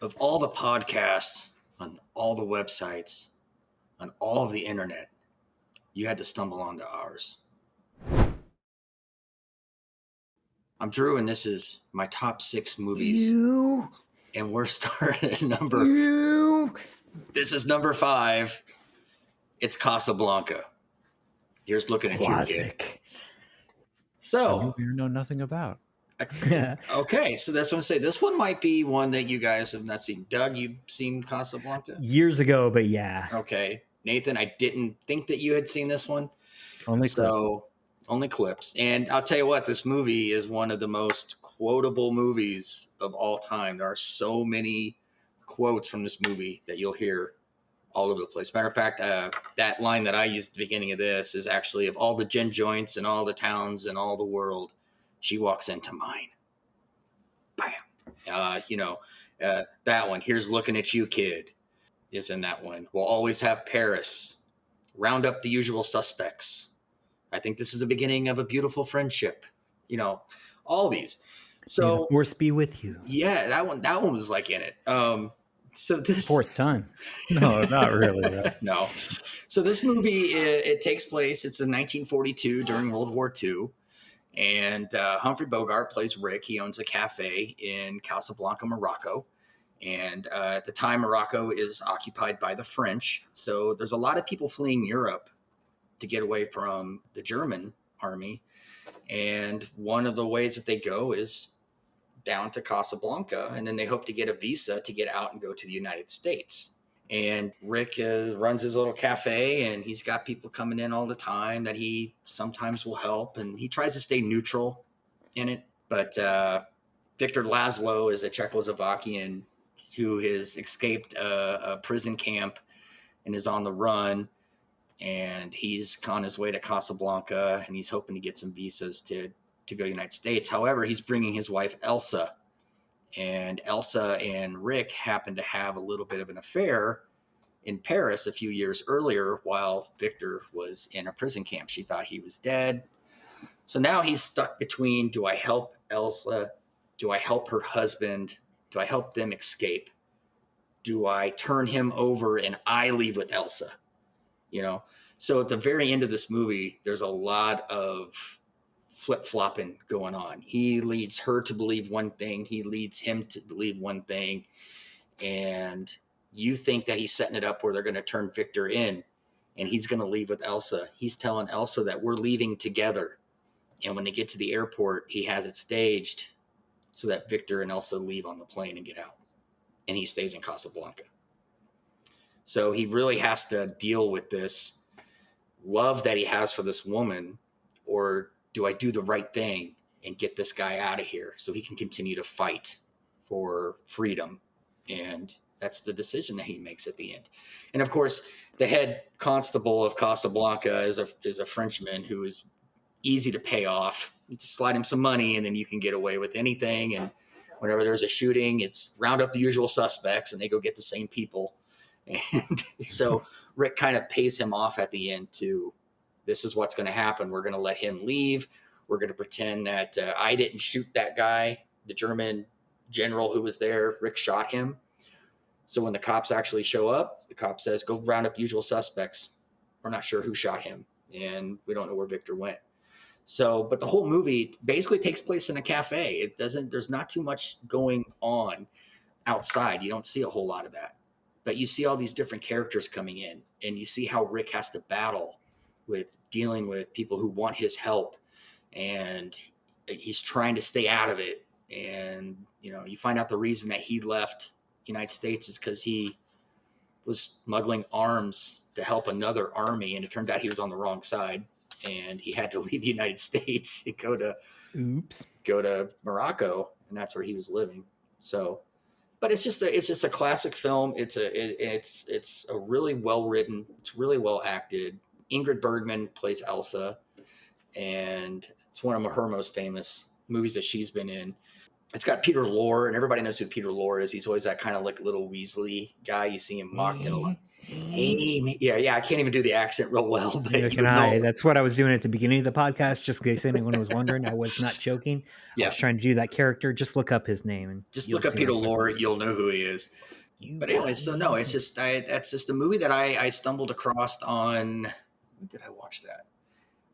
Of all the podcasts on all the websites, on all of the internet, you had to stumble onto ours. I'm Drew, and this is my top 6 movies. And we're starting at This is number 5. It's Casablanca. Here's looking at you, kid. So, you know nothing about. Okay, so that's what I'm saying. This one might be one that you guys have not seen. Doug, you've seen Casablanca? Years ago, but yeah. Okay. Nathan, I didn't think that you had seen this one. Only clips. And I'll tell you what, this movie is one of the most quotable movies of all time. There are so many quotes from this movie that you'll hear all over the place. Matter of fact, that line that I used at the beginning of this is actually, of all the gin joints and all the towns and all the world, she walks into mine. Bam. That one, here's looking at you, kid, is in that one. We'll always have Paris. Round up the usual suspects. I think this is the beginning of a beautiful friendship. All these. So May the force be with you. Yeah, that one was like in it. So this fourth time. No, not really. Right? No. So this movie, it takes place. It's in 1942 during World War II. And Humphrey Bogart plays Rick. He owns a cafe in Casablanca, Morocco. And at the time, Morocco is occupied by the French. So there's a lot of people fleeing Europe to get away from the German army. And one of the ways that they go is down to Casablanca. And then they hope to get a visa to get out and go to the United States. And Rick runs his little cafe, and he's got people coming in all the time that he sometimes will help. And he tries to stay neutral in it. But Victor Laszlo is a Czechoslovakian who has escaped a prison camp and is on the run. And he's on his way to Casablanca, and he's hoping to get some visas to go to the United States. However, he's bringing his wife, Elsa. And Elsa and Rick happen to have a little bit of an affair in Paris a few years earlier while Victor was in a prison camp. She thought he was dead. So now he's stuck between, do I help Elsa? Do I help her husband? Do I help them escape? Do I turn him over and I leave with Elsa? So at the very end of this movie, there's a lot of flip-flopping going on. He leads her to believe one thing. He leads him to believe one thing. And you think that he's setting it up where they're going to turn Victor in and he's going to leave with Elsa. He's telling Elsa that we're leaving together. And when they get to the airport, he has it staged so that Victor and Elsa leave on the plane and get out. And he stays in Casablanca. So he really has to deal with this love that he has for this woman, or do I do the right thing and get this guy out of here so he can continue to fight for freedom? And that's the decision that he makes at the end. And of course, the head constable of Casablanca is a Frenchman who is easy to pay off. You just slide him some money and then you can get away with anything. And whenever there's a shooting, it's round up the usual suspects and they go get the same people. And so Rick kind of pays him off at the end to, this is what's going to happen. We're going to let him leave. We're going to pretend that I didn't shoot that guy, the German general who was there. Rick shot him. So when the cops actually show up, the cop says, go round up usual suspects. We're not sure who shot him. And we don't know where Victor went. So, but the whole movie basically takes place in a cafe. There's not too much going on outside. You don't see a whole lot of that. But you see all these different characters coming in, and you see how Rick has to battle with dealing with people who want his help, and he's trying to stay out of it. And, you find out the reason that he left the United States is because he was smuggling arms to help another army, and it turned out he was on the wrong side, and he had to leave the United States and go to Morocco, and that's where he was living. So, but it's just a classic film. It's a really well written. It's really well acted. Ingrid Bergman plays Elsa, and it's one of her most famous movies that she's been in. It's got Peter Lorre, and everybody knows who Peter Lorre is. He's always that kind of like little Weasley guy. You see him mocked in a lot. Amy. Yeah. I can't even do the accent real well, but Neither you can I. know. That's what I was doing at the beginning of the podcast, just in case anyone was wondering. I was not joking. I Yeah. was trying to do that character. Just look up his name and Just you'll look up see him Peter quickly. Lorre. You'll know who he is. You But anyway, got so me. no, it's just that's just a movie that I stumbled across on. When did I watch that?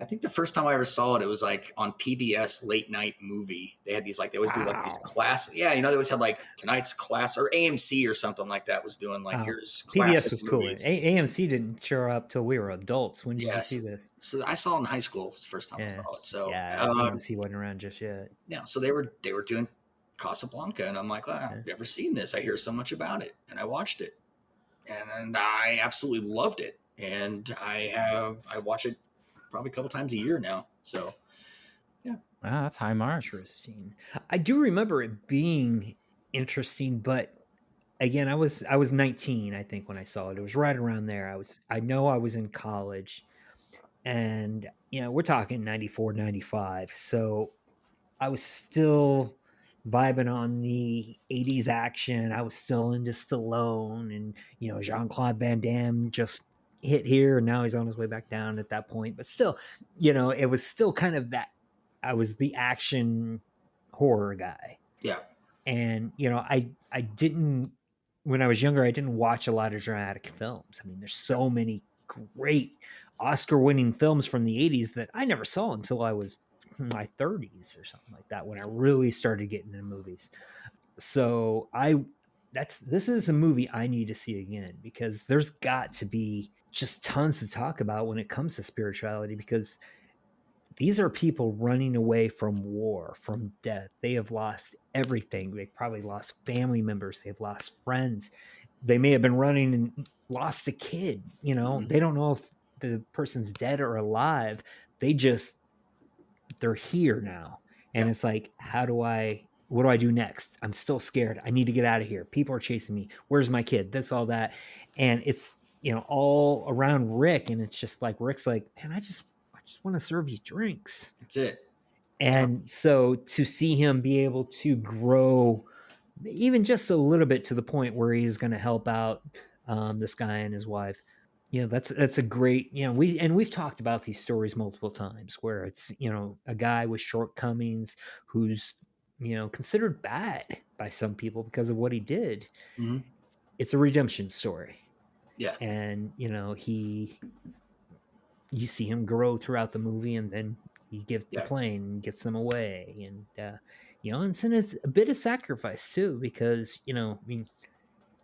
I think the first time I ever saw it, it was like on PBS late night movie. They had these they always do like these Wow. class. Yeah, they always had like tonight's class or AMC or something like that was doing like Wow. here's PBS classic was cool. movies. AMC didn't show up till we were adults. When did you see Yes. this? So I saw it in high school. Was the first time I Yeah. saw it. So Yeah, AMC wasn't around just yet. yeah, so they were doing Casablanca, and I'm like, wow, I've never seen this. I hear so much about it, and I watched it, and I absolutely loved it. And I watch it probably a couple times a year now. So yeah, Wow, that's high marks. Interesting. I do remember it being interesting, but again, I was 19, I think, when I saw it. It was right around there. I know I was in college, and we're talking 94, 95. So I was still vibing on the 80s action. I was still into Stallone, and Jean-Claude Van Damme just hit here and now he's on his way back down at that point. But still, it was still kind of that. I was the action horror guy. yeah, And I didn't, when I was younger, I didn't watch a lot of dramatic films. I mean, there's so many great Oscar-winning films from the 80s that I never saw until I was in my 30s or something like that, when I really started getting into movies. So this is a movie I need to see again, because there's got to be just tons to talk about when it comes to spirituality, because these are people running away from war, from death. They have lost everything. They've probably lost family members. They've lost friends. They may have been running and lost a kid. They don't know if the person's dead or alive. They're here now. And yeah, it's like, what do I do next? I'm still scared. I need to get out of here. People are chasing me. Where's my kid? This, all that. And it's, all around Rick. And it's just like, Rick's like, man, I just want to serve you drinks. that's it. And so to see him be able to grow even just a little bit to the point where he's going to help out this guy and his wife, that's a great, we've talked about these stories multiple times, where it's, a guy with shortcomings who's, considered bad by some people because of what he did. Mm-hmm. It's a redemption story. Yeah. And, you see him grow throughout the movie, and then he gives the plane and gets them away. And, and it's a bit of sacrifice too, because,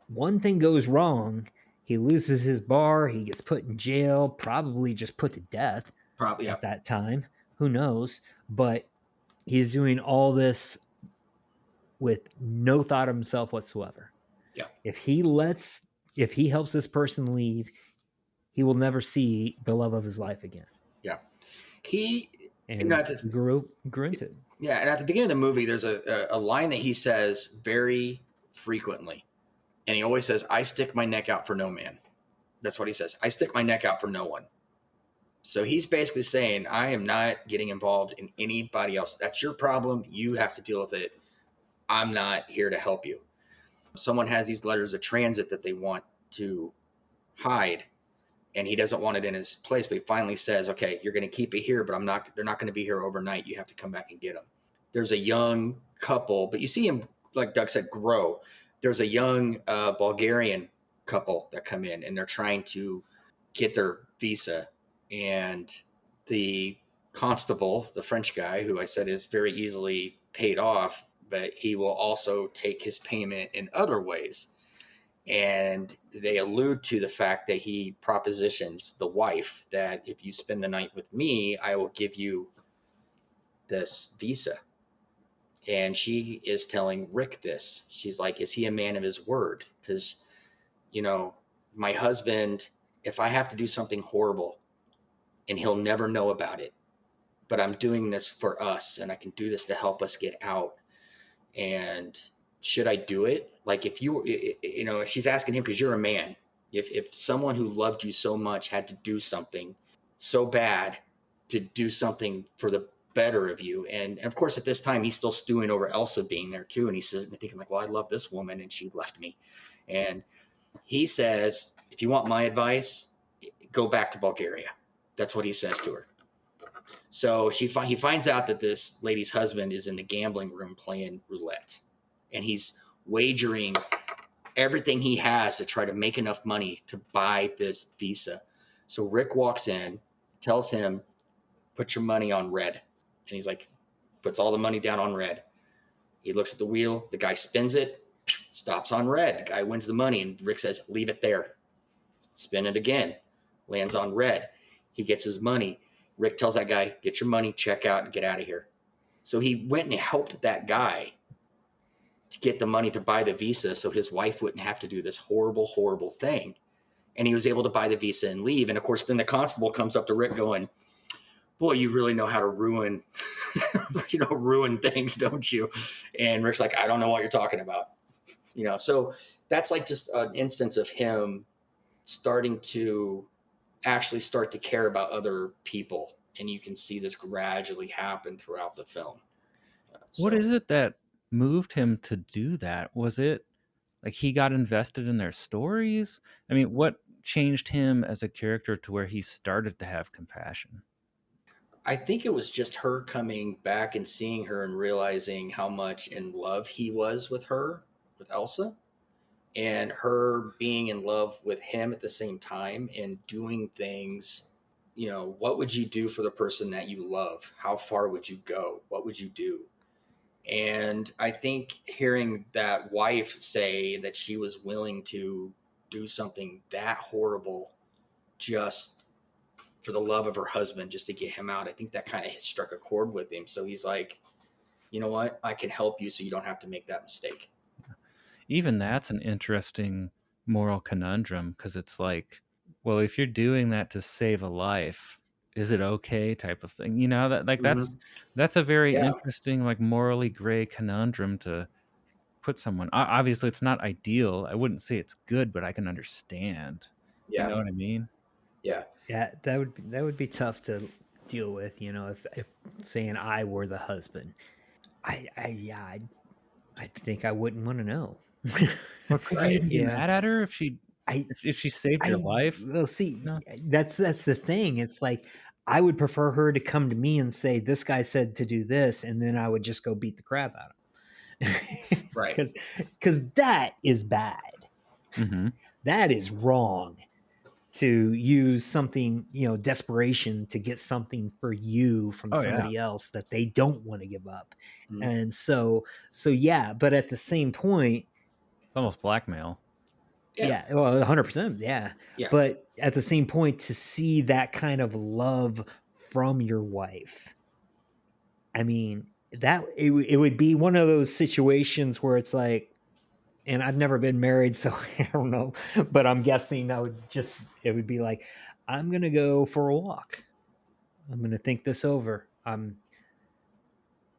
one thing goes wrong, he loses his bar, he gets put in jail, probably just put to death Probably at that time. Who knows? But he's doing all this with no thought of himself whatsoever. Yeah. If he helps this person leave, he will never see the love of his life again. Yeah. He grew into it. Yeah, and at the beginning of the movie, there's a line that he says very frequently. And he always says, I stick my neck out for no man. That's what he says. I stick my neck out for no one. So he's basically saying, I am not getting involved in anybody else. That's your problem. You have to deal with it. I'm not here to help you. Someone has these letters of transit that they want to hide, and he doesn't want it in his place. But he finally says, okay, you're going to keep it here, but they're not going to be here overnight. You have to come back and get them. There's a young couple, but you see him, like Doug said, grow. There's a young Bulgarian couple that come in, and they're trying to get their visa. And the constable, the French guy, who I said is very easily paid off, but he will also take his payment in other ways. And they allude to the fact that he propositions the wife that if you spend the night with me, I will give you this visa. And she is telling Rick this. She's like, is he a man of his word? Because, my husband, if I have to do something horrible and he'll never know about it, but I'm doing this for us and I can do this to help us get out. And should I do it? Like if she's asking him, because you're a man, if someone who loved you so much had to do something so bad to do something for the better of you. And of course, at this time, he's still stewing over Elsa being there too. And he's thinking like, well, I love this woman and she left me. And He says, if you want my advice, go back to Bulgaria. That's what he says to her. So he finds out that this lady's husband is in the gambling room playing roulette, and he's wagering everything he has to try to make enough money to buy this visa. So Rick walks in, tells him, "Put your money on red," and he's like, puts all the money down on red. He looks at the wheel. The guy spins it, stops on red. The guy wins the money, and Rick says, "Leave it there." Spin it again, lands on red. He gets his money. Rick tells that guy, "Get your money, check out, and get out of here." So he went and helped that guy to get the money to buy the visa so his wife wouldn't have to do this horrible, horrible thing. And he was able to buy the visa and leave. And of course, then the constable comes up to Rick going, "Boy, you really know how to ruin, ruin things, don't you?" And Rick's like, "I don't know what you're talking about." So that's like just an instance of him starting to actually start to care about other people. And you can see this gradually happen throughout the film. What So is it that moved him to do that? Was it like he got invested in their stories? I mean, what changed him as a character to where he started to have compassion? I think it was just her coming back and seeing her and realizing how much in love he was with her, with Elsa, and her being in love with him at the same time and doing things. What would you do for the person that you love? How far would you go? What would you do? And I think hearing that wife say that she was willing to do something that horrible just for the love of her husband, just to get him out, I think that kind of struck a chord with him. So he's like, you know what? I can help you so you don't have to make that mistake. Even that's an interesting moral conundrum because it's like, well, if you're doing that to save a life, is it okay type of thing? That like Mm-hmm. that's a very Yeah. interesting, like morally gray conundrum to put someone. Obviously, it's not ideal. I wouldn't say it's good, but I can understand. You Yeah. know what I mean? Yeah. Yeah, that would be tough to deal with, if saying I were the husband. Yeah, I think I wouldn't want to know. Or could you Right. even be Yeah, mad at her if she I if she saved your I life? will see. No. That's the thing. It's like I would prefer her to come to me and say, "This guy said to do this," and then I would just go beat the crap out of him. Right. Because that is bad. Mm-hmm. That is wrong to use something, desperation to get something for you from Oh yeah, somebody else that they don't want to give up. Mhm. And so yeah, but at the same point, it's almost blackmail. Yeah. yeah, well, 100%, yeah. Yeah. But at the same point, to see that kind of love from your wife, I mean, it would be one of those situations where it's like, and I've never been married, so I don't know, but I'm guessing it would be like, I'm gonna go for a walk. I'm gonna think this over. I'm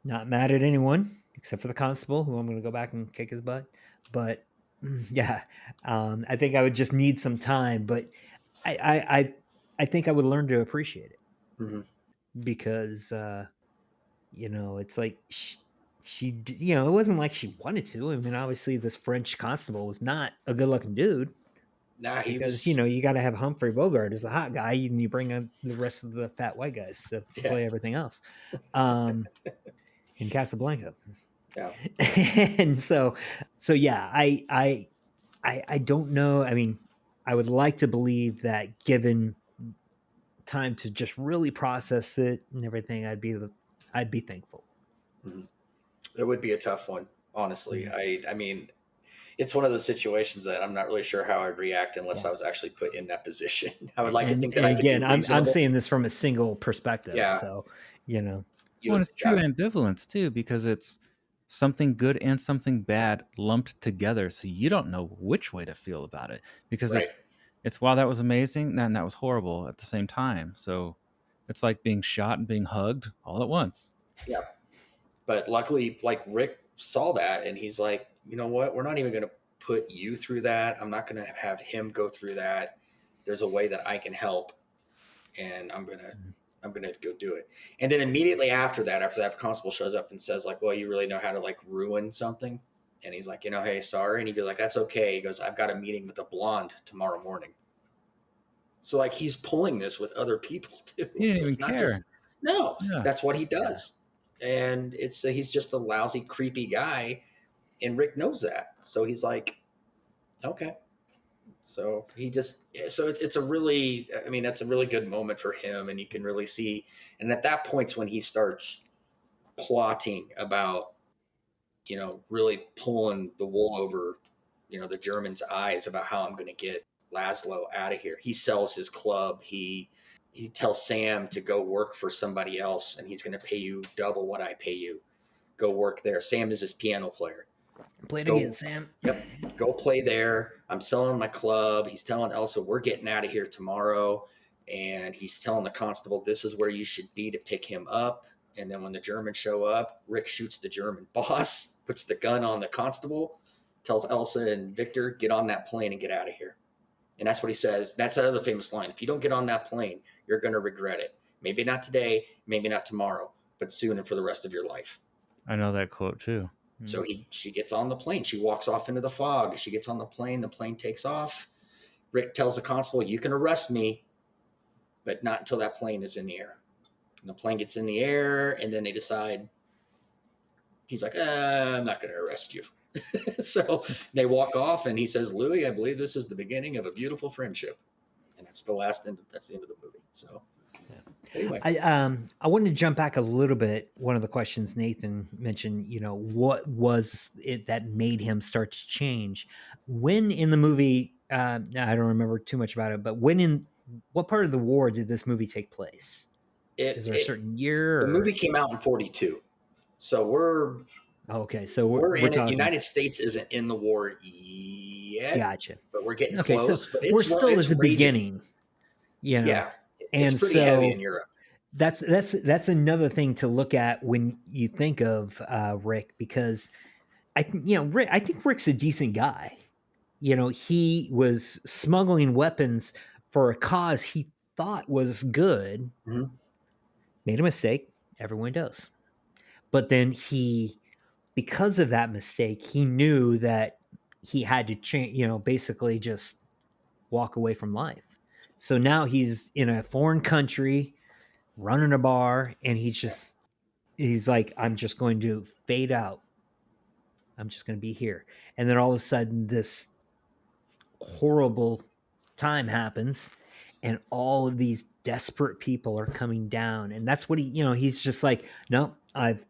not mad at anyone except for the constable, who I'm gonna go back and kick his butt. But yeah, I think I would just need some time. But I think I would learn to appreciate it Hmm. because it's like it wasn't like she wanted to. I mean, obviously, this French constable was not a good-looking dude. Nah, he Because was. you got to have Humphrey Bogart as the hot guy, and you bring in the rest of the fat white guys to Yeah. play everything else. Um, in Casablanca, Yeah. and so yeah, I don't know. I mean, I would like to believe that given time to just really process it and everything, I'd be thankful. Hmm. It would be a tough one, honestly. Mhm. I mean, it's one of those situations that I'm not really sure how I'd react unless Yeah. I was actually put in that position. I would like to And think that I could be again, I'm reasonable. saying this from a single perspective, Yeah. so you know, You Well, would. and it's true Yeah. ambivalence too, because it's something good and something bad lumped together, so you don't know which way to feel about it. Because Right. it's wow, that was amazing, and that was horrible at the same time. So it's like being shot and being hugged all at once. Yeah. But luckily, like Rick saw that and he's like, you know what? We're not even going to put you through that. I'm not going to have him go through that. There's a way that I can help, and I'm gonna go do it. And then immediately after that, the constable shows up and says like, "Well, you really know how to like ruin something." And he's like, hey, sorry. And he'd be like, that's okay. He goes, I've got a meeting with a blonde tomorrow morning. So like he's pulling this with other people too. He didn't So even it's not care. just no, Yeah. that's what he does. And it's he's just a lousy, creepy guy, and Rick knows that. So he's like, okay. So he just it's a really, I mean, that's a really good moment for him, and you can really see. And at that point's when he starts plotting about, really pulling the wool over, the Germans' eyes about how I'm going to get Laszlo out of here. He sells his club. He tells Sam to go work for somebody else, and he's going to pay you double what I pay you. Go work there. Sam is his piano player. Play it Go, again, Sam. yep, go play there. I'm selling my club. He's telling Elsa we're getting out of here tomorrow, and he's telling the constable this is where you should be to pick him up. And then when the Germans show up, Rick shoots the German boss, puts the gun on the constable, tells Elsa and Victor, get on that plane and get out of here. And that's what he says. That's another famous line. If you don't get on that plane, you're going to regret it. Maybe not today, maybe not tomorrow, but soon and for the rest of your life. I know that quote too. So she gets on the plane. She walks off into the fog. She gets on the plane takes off. Rick tells the constable, you can arrest me, but not until that plane is in the air. And the plane gets in the air, and then they decide, he's like, I'm not going to arrest you. So they walk off, and he says, Louis, I believe this is the beginning of a beautiful friendship. And that's the end of the movie. So anyway. I wanted to jump back a little bit. One of the questions Nathan mentioned, what was it that made him start to change? When in the movie, I don't remember too much about it, but what part of the war did this movie take place? Is there a certain year? The movie came out in 1942. So we're we're in it. talking, United States isn't in the war yet. Gotcha. But we're getting Okay, close. so But we're still at the raging. beginning. Yeah, and it's pretty heavy in Europe. That's another thing to look at when you think of Rick, because I think Rick's a decent guy. He was smuggling weapons for a cause he thought was good. Mm-hmm. Made a mistake. Everyone does. But then because of that mistake, he knew that he had to change, basically just walk away from life. So now he's in a foreign country, running a bar, and he's like, I'm just going to fade out. I'm just going to be here. And then all of a sudden, this horrible time happens, and all of these desperate people are coming down. And that's what he's just like, no, I've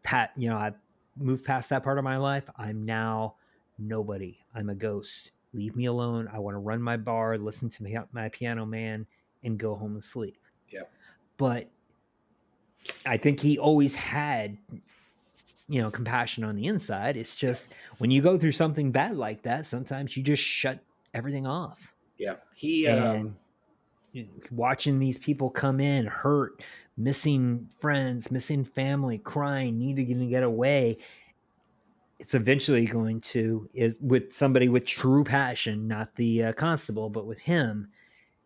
moved past that part of my life. I'm now nobody. I'm a ghost. Leave me alone. I want to run my bar, listen to my piano man, and go home and sleep. Yeah. But I think he always had, compassion on the inside. It's just when you go through something bad like that, sometimes you just shut everything off. Yeah. And watching these people come in hurt, missing friends, missing family, crying, needing to get away. It's eventually going to, is with somebody with true passion, not the constable, but with him,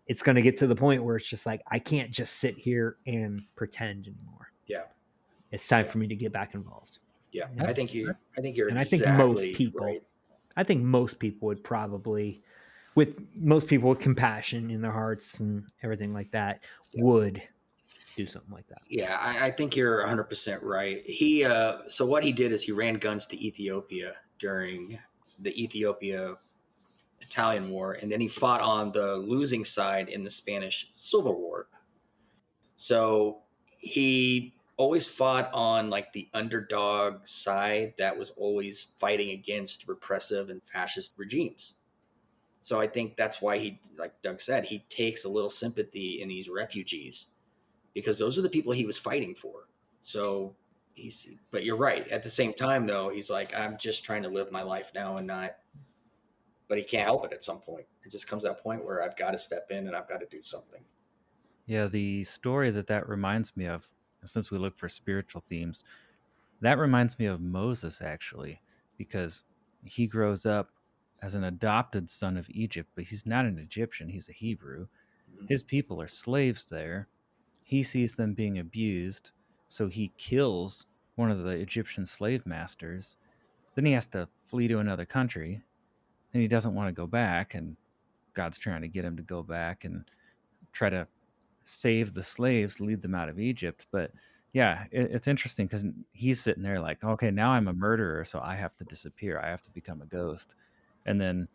it's going to get to the point where it's just like, I can't just sit here and pretend anymore. Yeah. It's time for me to get back involved. Yeah. I think you're and exactly I think most people, right. I think most people would probably, with compassion in their hearts and everything like that, would do something like that. Yeah, I think you're 100% right. He so what he did is he ran guns to Ethiopia during the Ethiopia-Italian War, and then he fought on the losing side in the Spanish Civil War. So he always fought on like the underdog side that was always fighting against repressive and fascist regimes. So I think that's why he, like Doug said, he takes a little sympathy in these refugees, because those are the people he was fighting for. So but you're right. At the same time, though, he's like, I'm just trying to live my life now and not, but he can't help it at some point. It just comes to that point where I've got to step in and I've got to do something. Yeah, the story that reminds me of, since we look for spiritual themes, that reminds me of Moses, actually, because he grows up as an adopted son of Egypt, but he's not an Egyptian, he's a Hebrew. Mm-hmm. His people are slaves there. He sees them being abused, so he kills one of the Egyptian slave masters. Then he has to flee to another country, and he doesn't want to go back, and God's trying to get him to go back and try to save the slaves, lead them out of Egypt. But yeah, it's interesting because he's sitting there like, okay, now I'm a murderer, so I have to disappear. I have to become a ghost. And then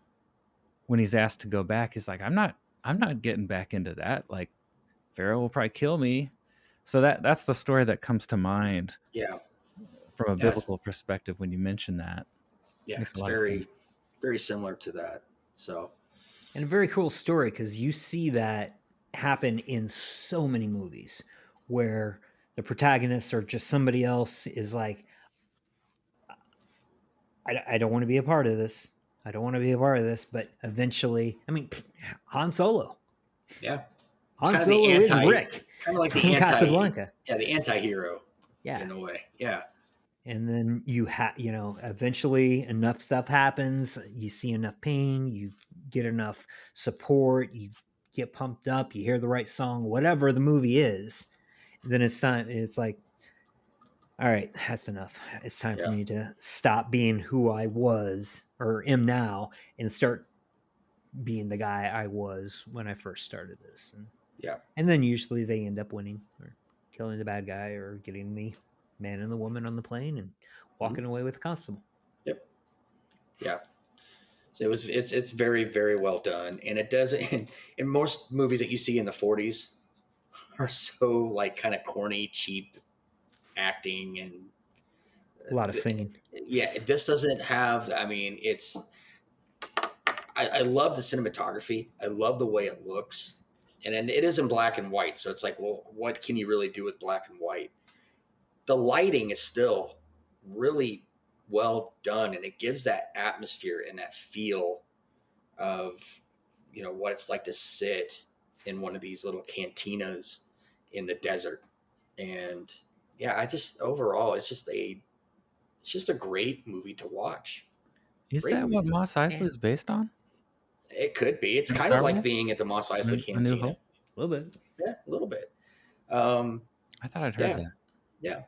when he's asked to go back, he's like, I'm not getting back into that. Like, Pharaoh will probably kill me. So that's the story that comes to mind Yeah. from a Yeah. biblical perspective when you mention that. Yeah. Makes a It's lot of sense. very, very similar to that. So, And a very cool story because you see that happen in so many movies where the protagonists or just somebody else is like, I don't want to be a part of this. I don't want to be a part of this. But eventually, I mean, Han Solo. yeah. It's Han kind of the Solo is anti, Rick kind of like the from anti, Casablanca. yeah, the anti-hero Yeah. in a way. Yeah. And then eventually enough stuff happens. You see enough pain. You get enough support. You get pumped up. You hear the right song, whatever the movie is. Then it's time. It's like, all right, that's enough. It's time for Yeah. me to stop being who I was or am now and start being the guy I was when I first started this. Yeah. And then usually they end up winning or killing the bad guy or getting the man and the woman on the plane and walking away with the constable. Yep. Yeah. So it's very, very well done. And it does, in most movies that you see in the 40s are so like kind of corny, cheap acting. And A lot of singing. yeah, this doesn't have, I mean, I love the cinematography. I love the way it looks. And it is in black and white. So it's like, well, what can you really do with black and white? The lighting is still really well done, and it gives that atmosphere and that feel of what it's like to sit in one of these little cantinas in the desert. And yeah, I just overall it's just a great movie to watch. Is Great that movie. what Mos Eisley And is based on? it could be. It's In kind of Star like Wars? being at the Mos Eisley A New Cantina. Hope? A little bit. Yeah, a little bit. Um, I thought I'd heard yeah, that. yeah.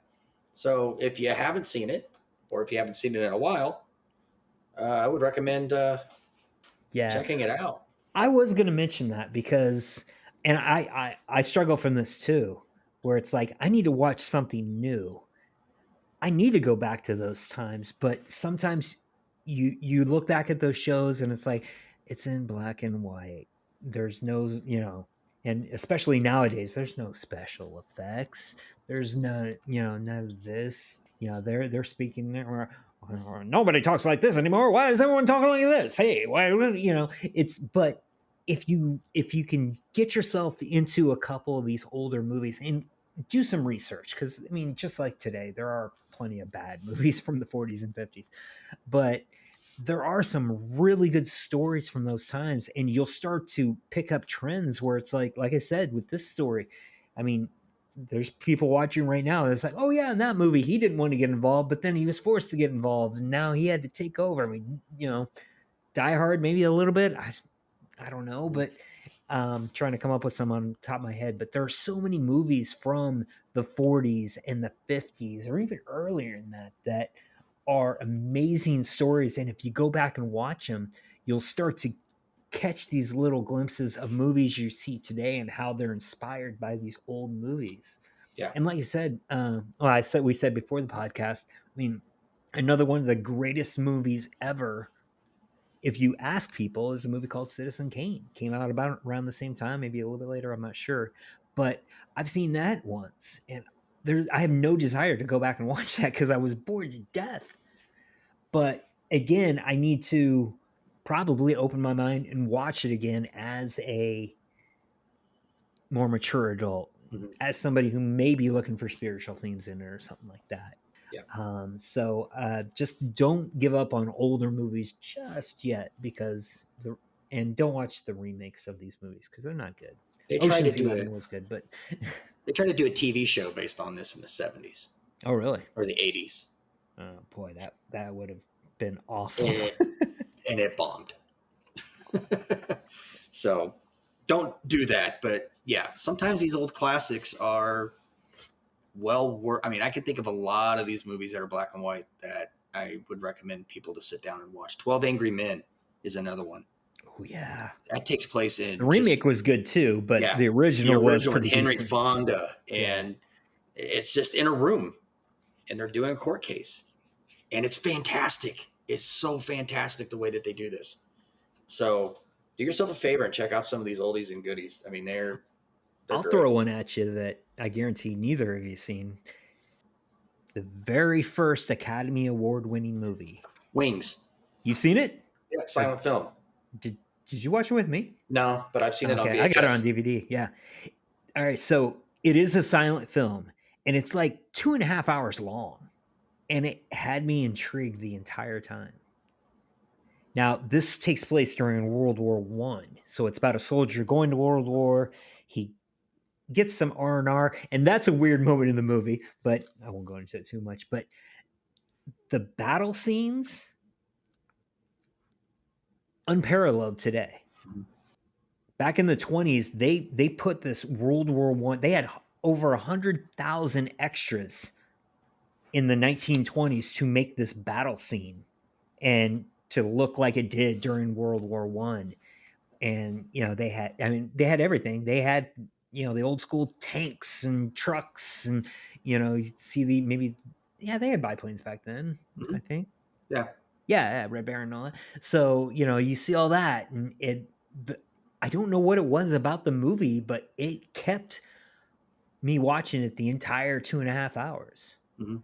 So if you haven't seen it, or if you haven't seen it in a while, I would recommend Yeah. checking it out. I was going to mention that because, and I struggle from this too, where it's like, I need to watch something new. I need to go back to those times, but sometimes you look back at those shows and it's like, it's in black and white. There's no, and especially nowadays, there's no special effects. There's no, none of this. They're speaking there. Or, nobody talks like this anymore. Why is everyone talking like this? Hey, why? It's but if you can get yourself into a couple of these older movies and do some research, because I mean, just like today, there are plenty of bad movies from the 40s and 50s, but there are some really good stories from those times, and you'll start to pick up trends where it's like I said with this story, I mean, there's people watching right now that's like, oh yeah, in that movie he didn't want to get involved, but then he was forced to get involved and now he had to take over. I mean, Die Hard maybe a little bit, I don't know, but trying to come up with some on top of my head, but there are so many movies from the 40s and the 50s or even earlier than that are amazing stories. And if you go back and watch them, you'll start to catch these little glimpses of movies you see today and how they're inspired by these old movies. Yeah. And like I said, we said before the podcast, I mean, another one of the greatest movies ever, if you ask people, is a movie called Citizen Kane. Came out about around the same time, maybe a little bit later, I'm not sure. But I've seen that once, and I have no desire to go back and watch that because I was bored to death. But again, I need to probably open my mind and watch it again as a more mature adult, as somebody who may be looking for spiritual themes in it or something like that. Yeah. So just don't give up on older movies just yet, because and don't watch the remakes of these movies because they're not good. They tried Ocean's to do 11 was good, but they tried to do a TV show based on this in the 70s oh really? or the 80s. Oh boy, that would have been awful. And it bombed. So don't do that. But yeah, sometimes these old classics are I mean, I can think of a lot of these movies that are black and white that I would recommend people to sit down and watch. 12 Angry Men is another one. Oh yeah, That takes place in the remake was good too, but the original was with pretty Henry decent. Fonda, and it's just in a room, and they're doing a court case, and it's fantastic. It's so fantastic the way that they do this. So do yourself a favor and check out some of these oldies and goodies. I mean, they're I'll great. throw one at you that I guarantee neither of you seen. The very first Academy Award winning movie. Wings. You've seen it? Yeah, silent film. Did you watch it with me? No, but I've seen it on VHS. I got it on DVD. Yeah. All right. So it is a silent film, and it's like 2.5 hours long, and it had me intrigued the entire time. Now, this takes place during World War I. So it's about a soldier going to World War. He gets some R&R, and that's a weird moment in the movie, but I won't go into it too much. But the battle scenes, unparalleled today. Back in the 20s, they put this World War I, they had over 100,000 extras in the 1920s to make this battle scene and to look like it did during World War I. And, they had everything. They had, the old school tanks and trucks, and, you see they had biplanes back then, I think. Yeah, Red Baron and all that. So, you see all that, and I don't know what it was about the movie, but it kept me watching it the entire 2.5 hours. Mm-hmm.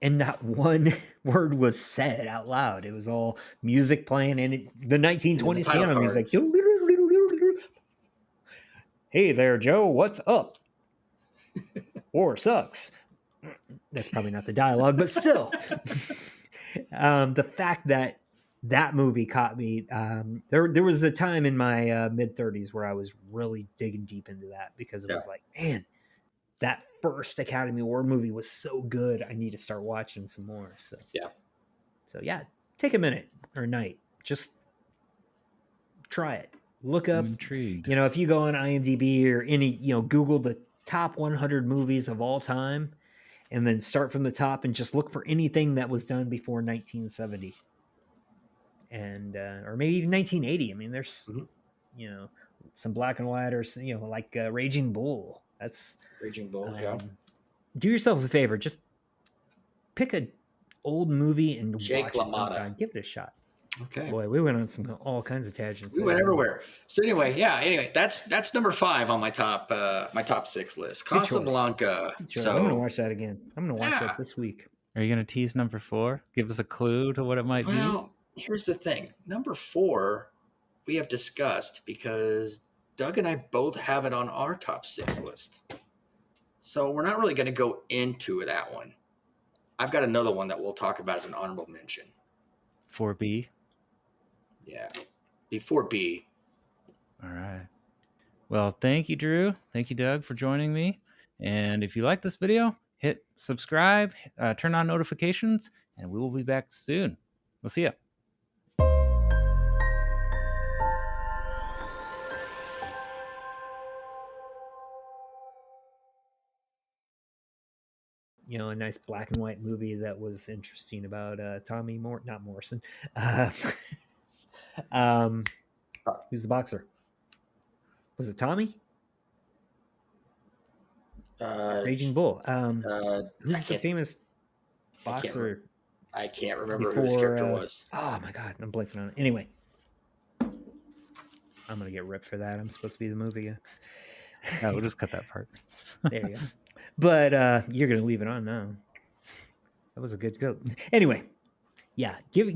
And not one word was said out loud. It was all music playing, and the 1920s piano music. Hey there, Joe. What's up? War sucks. That's probably not the dialogue, but still. The fact that movie caught me. There was a time in my mid-30s where I was really digging deep into that, because it was like, man, that first Academy Award movie was so good. I need to start watching some more. So yeah, take a minute or a night. Just try it. Look up. I'm intrigued. If you go on IMDb or any, Google the top 100 movies of all time, and then start from the top and just look for anything that was done before 1970. And or maybe even 1980. I mean, there's some black and white, or like Raging Bull. That's Raging Bull. Do yourself a favor, just pick a old movie and Jake watch LaMotta. it sometime. Give it a shot. Okay. Boy, we went on all kinds of tangents. We went everywhere. So anyway, that's number 5 on my top 6 list. Casablanca. So I'm gonna watch that again. I'm gonna watch that this week. Are you gonna tease number 4? Give us a clue to what it might be. Well, here's the thing. Number 4, we have discussed, because Doug and I both have it on our top 6 list. So we're not really going to go into that one. I've got another one that we'll talk about as an honorable mention. 4B. Yeah. Before B. All right. Well, thank you, Drew. Thank you, Doug, for joining me. And if you like this video, hit subscribe, turn on notifications, and we will be back soon. We'll see you. A nice black and white movie that was interesting about not Morrison. Who's the boxer? Was it Tommy? Raging Bull. Who's the famous boxer? I can't remember who his character was. Oh my god, I'm blanking on it. Anyway, I'm gonna get ripped for that. I'm supposed to be the movie guy. No, we'll just cut that part. There you go. But you're gonna leave it on now. That was a good go. Anyway, yeah, give